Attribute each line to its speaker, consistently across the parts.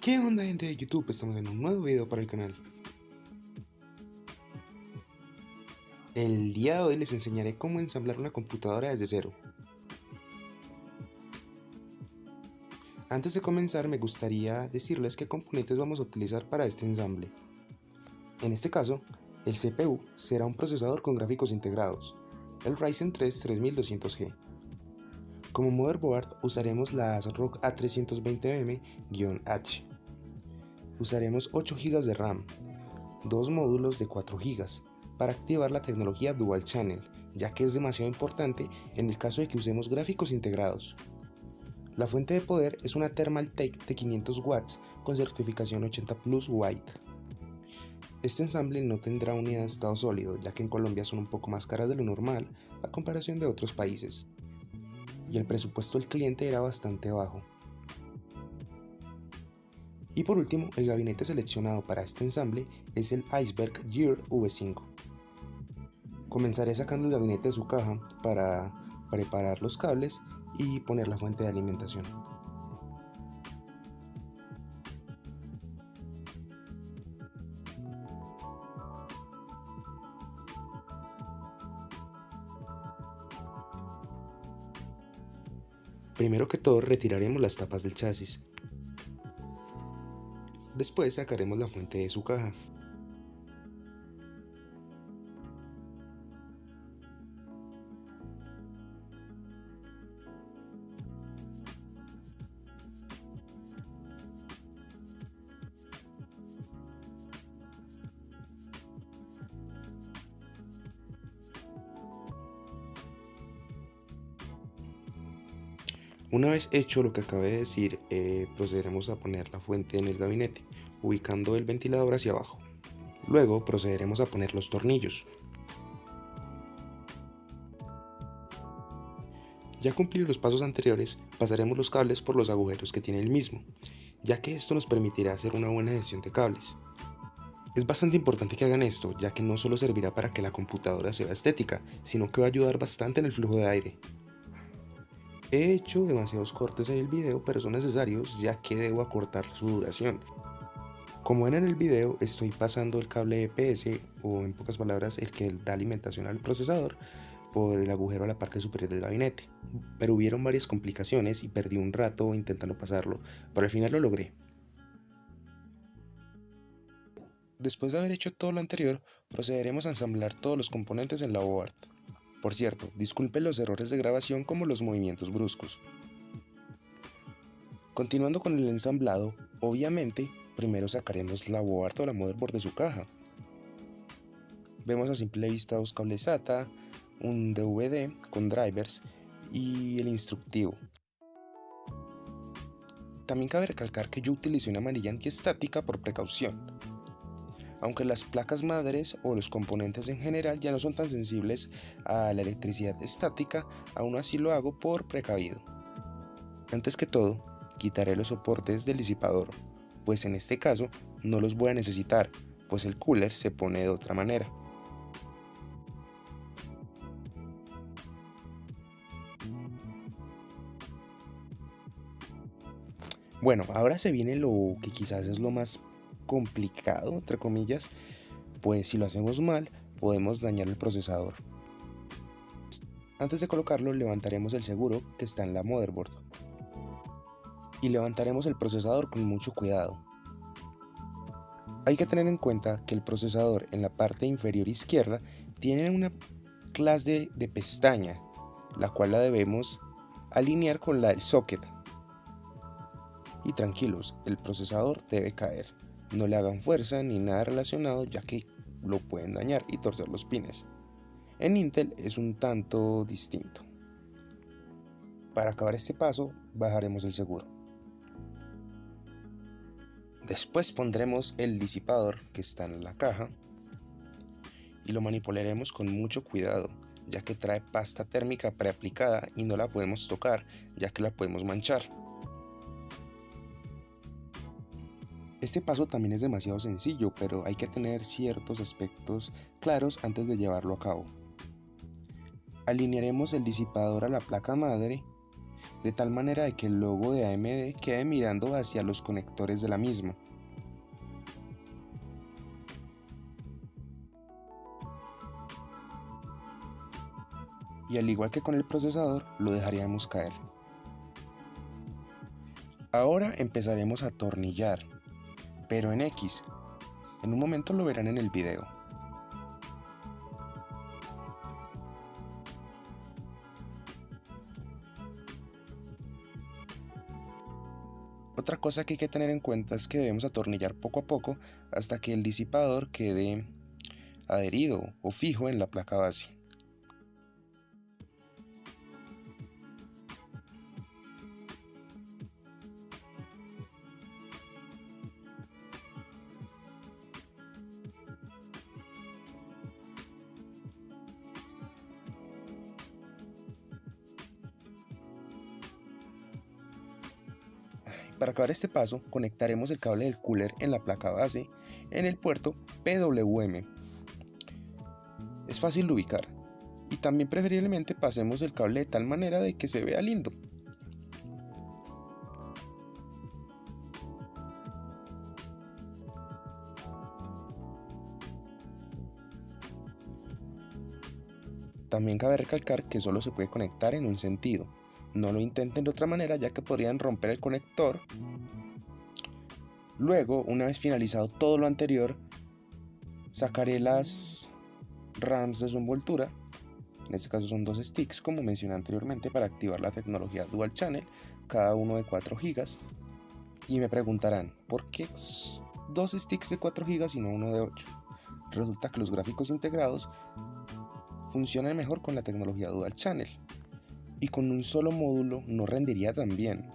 Speaker 1: ¿Qué onda, gente de YouTube? Estamos en un nuevo video para el canal. El día de hoy les enseñaré cómo ensamblar una computadora desde cero. Antes de comenzar me gustaría decirles qué componentes vamos a utilizar para este ensamble. En este caso, el CPU será un procesador con gráficos integrados, el Ryzen 3 3200G. Como motherboard usaremos la ASRock A320M-H. Usaremos 8 GB de RAM, dos módulos de 4 GB, para activar la tecnología Dual Channel, ya que es demasiado importante en el caso de que usemos gráficos integrados. La fuente de poder es una Thermaltake de 500 watts con certificación 80 Plus White. Este ensamble no tendrá unidad de estado sólido, ya que en Colombia son un poco más caras de lo normal a comparación de otros países, y el presupuesto del cliente era bastante bajo. Y por último, el gabinete seleccionado para este ensamble es el Iceberg Gear V5. Comenzaré sacando el gabinete de su caja para preparar los cables y poner la fuente de alimentación. Primero que todo retiraremos las tapas del chasis. Después sacaremos la fuente de su caja. Una vez hecho lo que acabé de decir, procederemos a poner la fuente en el gabinete, ubicando el ventilador hacia abajo. Luego procederemos a poner los tornillos. Ya cumplidos los pasos anteriores, pasaremos los cables por los agujeros que tiene el mismo, ya que esto nos permitirá hacer una buena gestión de cables. Es bastante importante que hagan esto, ya que no solo servirá para que la computadora sea estética, sino que va a ayudar bastante en el flujo de aire. He hecho demasiados cortes en el video, pero son necesarios ya que debo acortar su duración. Como ven en el video, estoy pasando el cable EPS, o en pocas palabras el que da alimentación al procesador, por el agujero a la parte superior del gabinete. Pero hubieron varias complicaciones y perdí un rato intentando pasarlo, pero al final lo logré. Después de haber hecho todo lo anterior, procederemos a ensamblar todos los componentes en la board. Por cierto, disculpen los errores de grabación como los movimientos bruscos. Continuando con el ensamblado, obviamente, primero sacaremos la board o la motherboard de su caja. Vemos a simple vista dos cables SATA, un DVD con drivers y el instructivo. También cabe recalcar que yo utilicé una manilla antiestática por precaución. Aunque las placas madres o los componentes en general ya no son tan sensibles a la electricidad estática, aún así lo hago por precavido. Antes que todo, quitaré los soportes del disipador, pues en este caso no los voy a necesitar, pues el cooler se pone de otra manera. Bueno, ahora se viene lo que quizás es lo más complicado, entre comillas, pues si lo hacemos mal, podemos dañar el procesador. Antes de colocarlo, levantaremos el seguro que está en la motherboard. Y levantaremos el procesador con mucho cuidado. Hay que tener en cuenta que el procesador en la parte inferior izquierda tiene una clase de pestaña, la cual la debemos alinear con la del socket. Y tranquilos, el procesador debe caer. No le hagan fuerza ni nada relacionado, ya que lo pueden dañar y torcer los pines. En Intel es un tanto distinto. Para acabar este paso, bajaremos el seguro. Después pondremos el disipador que está en la caja y lo manipularemos con mucho cuidado, ya que trae pasta térmica preaplicada y no la podemos tocar, ya que la podemos manchar. Este paso también es demasiado sencillo, pero hay que tener ciertos aspectos claros antes de llevarlo a cabo. Alinearemos el disipador a la placa madre de tal manera de que el logo de AMD quede mirando hacia los conectores de la misma. Y al igual que con el procesador, lo dejaríamos caer. Ahora empezaremos a atornillar, pero en X. En un momento lo verán en el video. Otra cosa que hay que tener en cuenta es que debemos atornillar poco a poco hasta que el disipador quede adherido o fijo en la placa base. Para acabar este paso, conectaremos el cable del cooler en la placa base en el puerto PWM. Es fácil de ubicar y también preferiblemente pasemos el cable de tal manera de que se vea lindo. También cabe recalcar que solo se puede conectar en un sentido. No lo intenten de otra manera ya que podrían romper el conector. Luego, una vez finalizado todo lo anterior, sacaré las RAMs de su envoltura. En este caso son 2 sticks como mencioné anteriormente para activar la tecnología Dual Channel, cada uno de 4 GB. Y me preguntarán, ¿por qué 2 sticks de 4 GB y no uno de 8? Resulta que los gráficos integrados funcionan mejor con la tecnología Dual Channel y con un solo módulo no rendiría tan bien.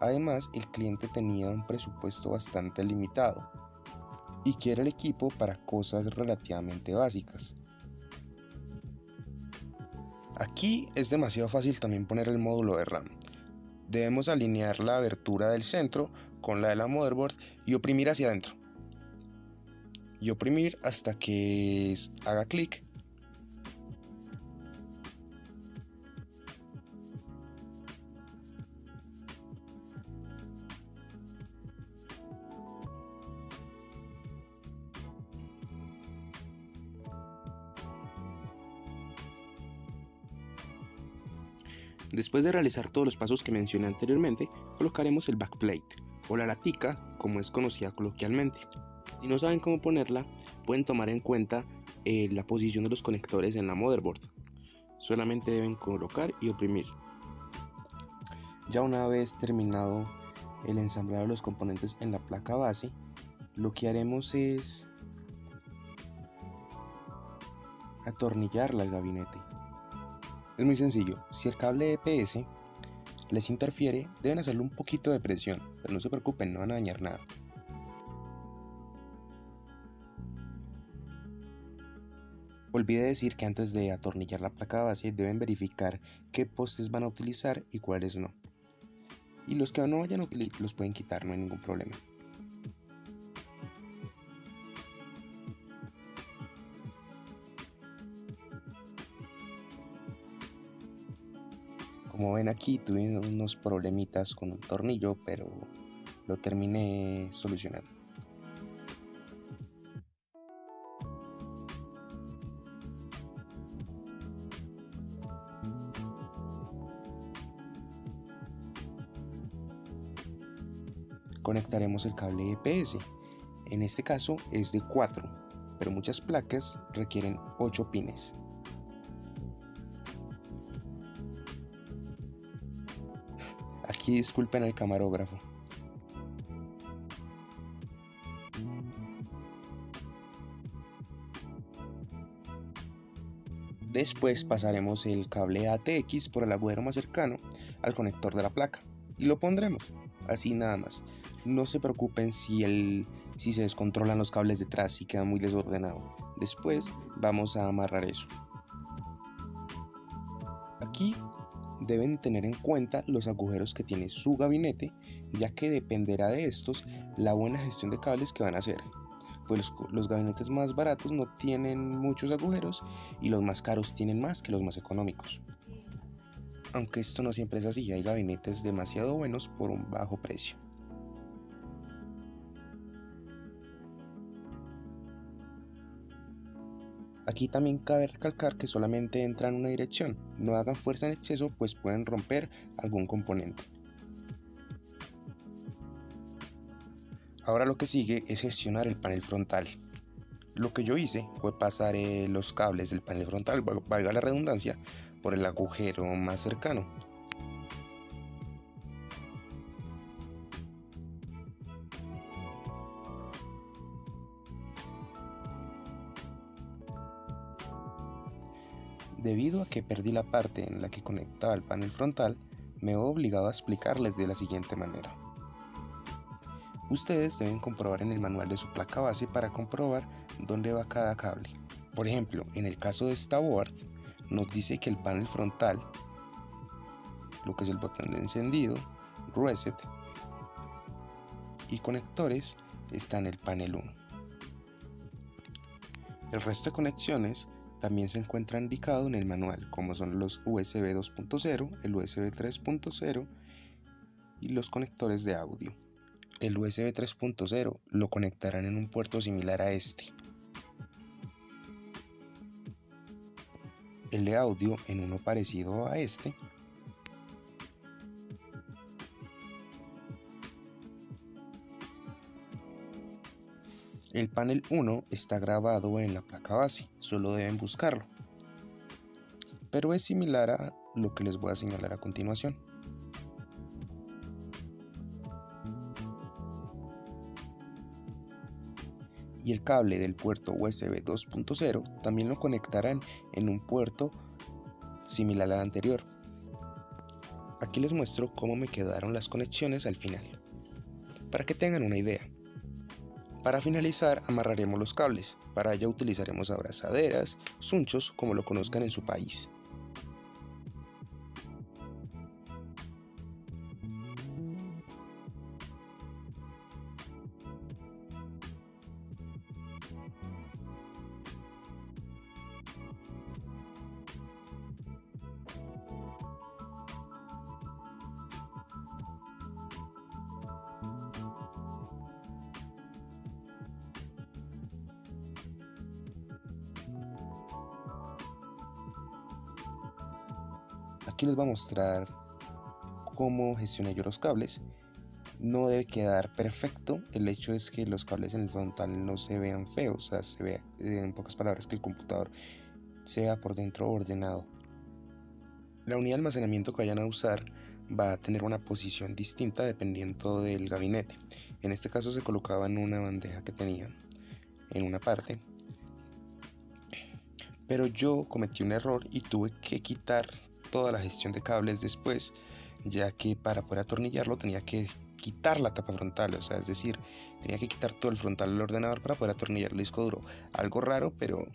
Speaker 1: Además, el cliente tenía un presupuesto bastante limitado y quiere el equipo para cosas relativamente básicas. Aquí es demasiado fácil también poner el módulo de RAM. Debemos alinear la abertura del centro con la de la motherboard y oprimir hacia adentro. Y oprimir hasta que haga clic. Después de realizar todos los pasos que mencioné anteriormente, colocaremos el backplate, o la latica, como es conocida coloquialmente. Si no saben cómo ponerla, pueden tomar en cuenta la posición de los conectores en la motherboard. Solamente deben colocar y oprimir. Ya una vez terminado el ensamblado de los componentes en la placa base, lo que haremos es atornillarla al gabinete. Es muy sencillo, si el cable EPS les interfiere, deben hacerle un poquito de presión, pero no se preocupen, no van a dañar nada. Olvidé decir que antes de atornillar la placa base deben verificar qué postes van a utilizar y cuáles no. Y los que no vayan a utilizar los pueden quitar, no hay ningún problema. Como ven aquí tuve unos problemitas con un tornillo, pero lo terminé solucionando. Conectaremos el cable EPS, en este caso es de 4, pero muchas placas requieren 8 pines. Aquí disculpen al camarógrafo. Después pasaremos el cable ATX por el agujero más cercano al conector de la placa y lo pondremos, así nada más. No se preocupen si se descontrolan los cables detrás y queda muy desordenado. Después vamos a amarrar eso. Aquí deben tener en cuenta los agujeros que tiene su gabinete, ya que dependerá de estos la buena gestión de cables que van a hacer. Pues los gabinetes más baratos no tienen muchos agujeros y los más caros tienen más que los más económicos. aunque esto no siempre es así, hay gabinetes demasiado buenos por un bajo precio. Aquí también cabe recalcar que solamente entra en una dirección, no hagan fuerza en exceso pues pueden romper algún componente. Ahora lo que sigue es gestionar el panel frontal. Lo que yo hice fue pasar los cables del panel frontal, valga la redundancia, por el agujero más cercano. Debido a que perdí la parte en la que conectaba el panel frontal, me veo obligado a explicarles de la siguiente manera. Ustedes deben comprobar en el manual de su placa base para comprobar dónde va cada cable. Por ejemplo, en el caso de esta board, nos dice que el panel frontal, lo que es el botón de encendido, reset y conectores, está en el panel 1. El resto de conexiones también se encuentran indicados en el manual, como son los USB 2.0, el USB 3.0 y los conectores de audio. El USB 3.0 lo conectarán en un puerto similar a este. El de audio en uno parecido a este. El panel 1 está grabado en la placa base, solo deben buscarlo. Pero es similar a lo que les voy a señalar a continuación. Y el cable del puerto USB 2.0 también lo conectarán en un puerto similar al anterior. Aquí les muestro cómo me quedaron las conexiones al final, para que tengan una idea. Para finalizar, amarraremos los cables. Para ello utilizaremos abrazaderas, sunchos, como lo conozcan en su país. Aquí les voy a mostrar cómo gestioné yo los cables. No debe quedar perfecto, el hecho es que los cables en el frontal no se vean feos, o sea, se vea, en pocas palabras, que el computador se vea por dentro ordenado. La unidad de almacenamiento que vayan a usar va a tener una posición distinta dependiendo del gabinete. En este caso se colocaba en una bandeja que tenían en una parte, pero yo cometí un error y tuve que quitar toda la gestión de cables después, ya que para poder atornillarlo tenía que quitar la tapa frontal, o sea, es decir, tenía que quitar todo el frontal del ordenador para poder atornillar el disco duro. Algo raro, pero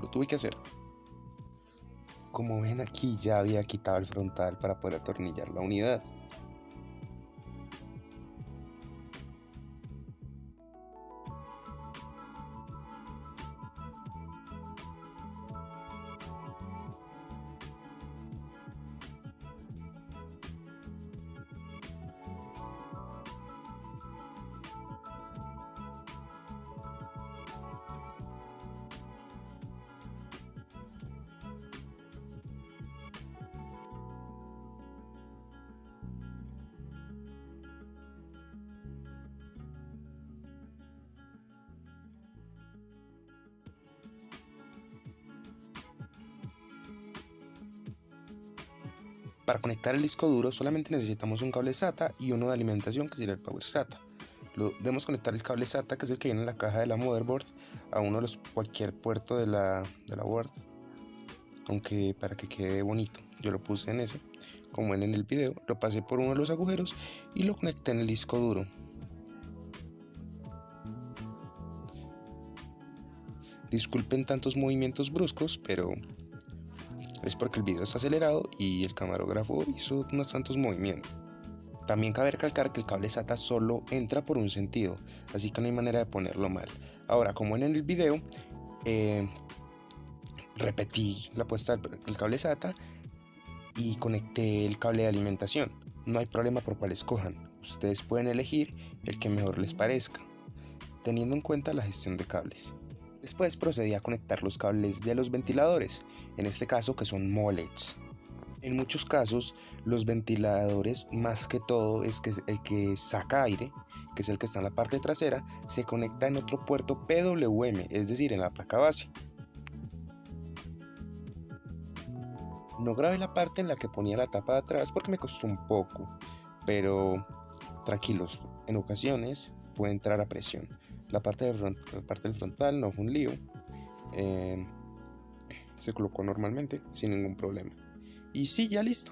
Speaker 1: lo tuve que hacer. Como ven aquí ya había quitado el frontal para poder atornillar la unidad. Para conectar el disco duro solamente necesitamos un cable SATA y uno de alimentación que sería el Power SATA. Debemos conectar el cable SATA, que es el que viene en la caja de la motherboard, a uno de cualquier puerto de la board, aunque para que quede bonito yo lo puse en ese. Como ven en el video, lo pasé por uno de los agujeros y lo conecté en el disco duro. Disculpen tantos movimientos bruscos, pero es porque el video está acelerado y el camarógrafo hizo unos tantos movimientos. También cabe recalcar que el cable SATA solo entra por un sentido, así que no hay manera de ponerlo mal. Ahora, como en el video, repetí la puesta del cable SATA y conecté el cable de alimentación. No hay problema por cuál escojan, ustedes pueden elegir el que mejor les parezca, teniendo en cuenta la gestión de cables. Después procedí a conectar los cables de los ventiladores, en este caso que son MOLEDs. En muchos casos, los ventiladores, más que todo, es que el que saca aire, que es el que está en la parte trasera, se conecta en otro puerto PWM, es decir, en la placa base. No grabé la parte en la que ponía la tapa de atrás porque me costó un poco, pero tranquilos, en ocasiones puede entrar a presión. La parte del frontal no fue un lío, eh, se colocó normalmente, sin ningún problema. Y sí, ya listo.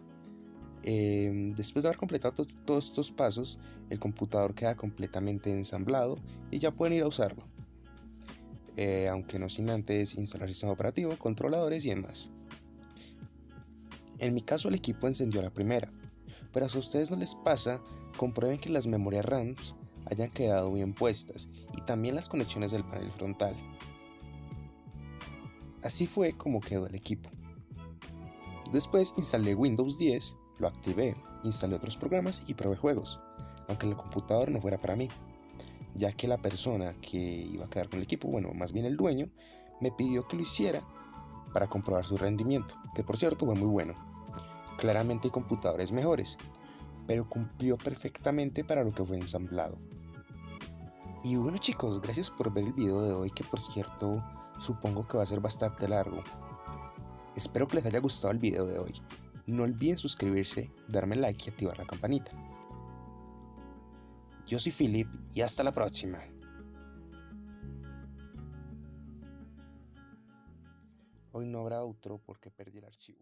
Speaker 1: Después de haber completado todos estos pasos, el computador queda completamente ensamblado y ya pueden ir a usarlo. Aunque no sin antes instalar sistema operativo, controladores y demás. En mi caso el equipo encendió a la primera, pero si a ustedes no les pasa, comprueben que las memorias RAM hayan quedado bien puestas y también las conexiones del panel frontal. Así fue como quedó el equipo. Después instalé Windows 10, lo activé, instalé otros programas y probé juegos, aunque el computador no fuera para mí, ya que la persona que iba a quedar con el equipo, bueno, más bien el dueño, me pidió que lo hiciera para comprobar su rendimiento, que por cierto fue muy bueno. Claramente hay computadores mejores, pero cumplió perfectamente para lo que fue ensamblado. Y bueno chicos, gracias por ver el video de hoy, que por cierto supongo que va a ser bastante largo. Espero que les haya gustado el video de hoy. No olviden suscribirse, darme like y activar la campanita. Yo soy Philip y hasta la próxima. Hoy no habrá outro porque perdí el archivo.